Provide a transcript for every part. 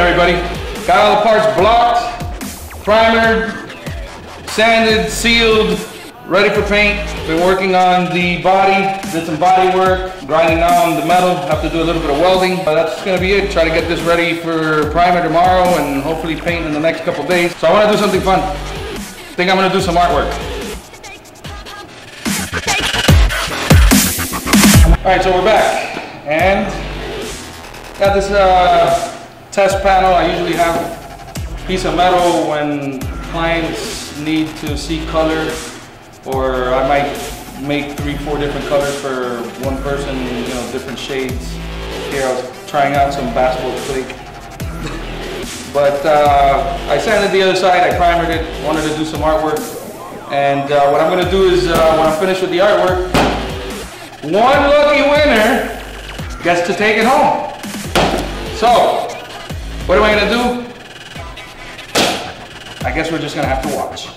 everybody. Got all the parts blocked, primered, sanded, sealed, ready for paint. Been working on the body, did some body work, grinding down the metal, have to do a little bit of welding. That's gonna be it. Try to get this ready for primer tomorrow and hopefully paint in the next couple days. So I wanna do something fun. Think I'm gonna do some artwork. All right, so we're back. And got this test panel. I usually have a piece of metal when clients need to see color, or I might make 3-4 different colors for one person, you know, different shades. Here I was trying out some basketball flake. But I sanded the other side, I primered it, wanted to do some artwork. And what I'm gonna do is, when I'm finished with the artwork, one lucky winner gets to take it home. So, what am I gonna do? I guess we're just gonna have to watch.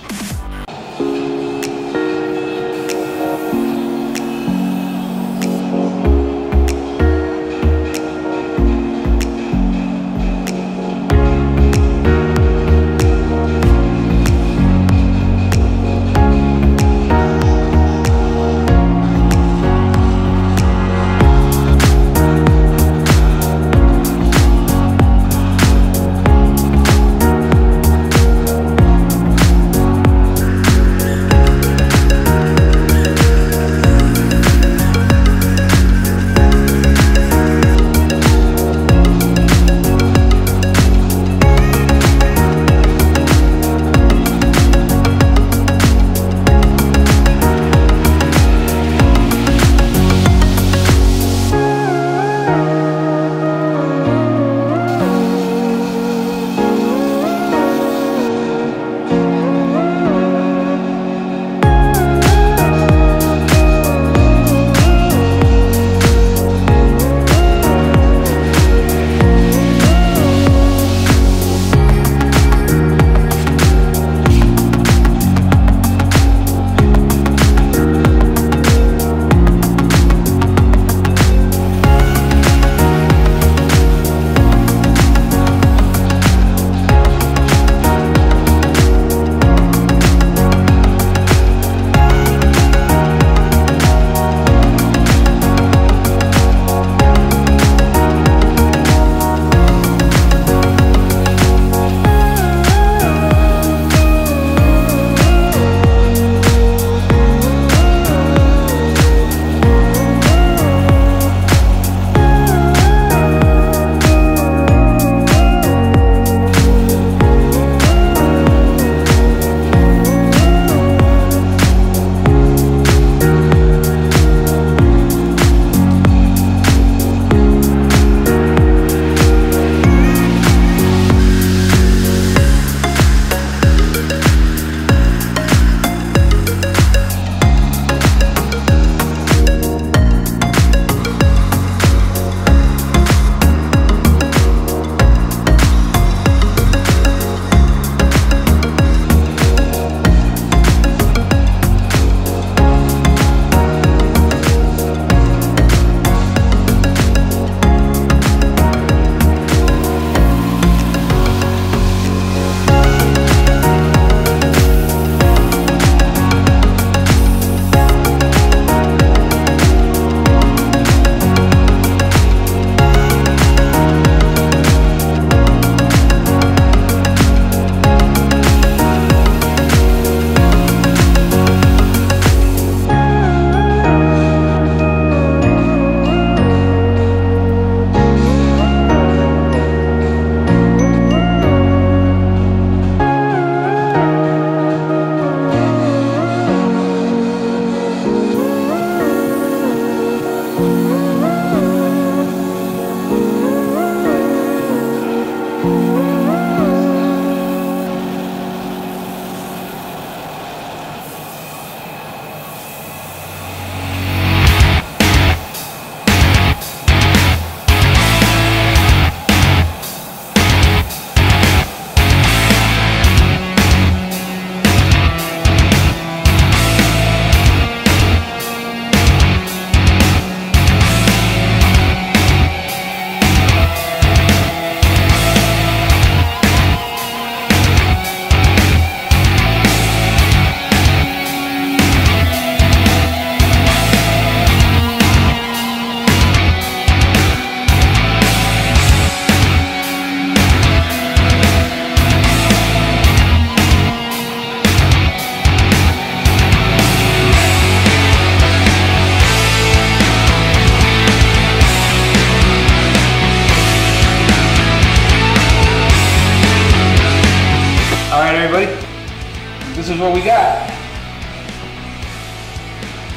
this is what we got.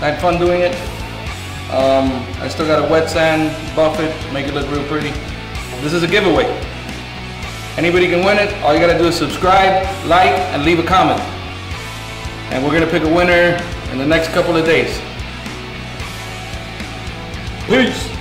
I had fun doing it. I still got to wet sand, buff it, make it look real pretty. This is a giveaway. Anybody can win it. All you gotta do is subscribe, like, and leave a comment. And we're gonna pick a winner in the next couple of days. Peace.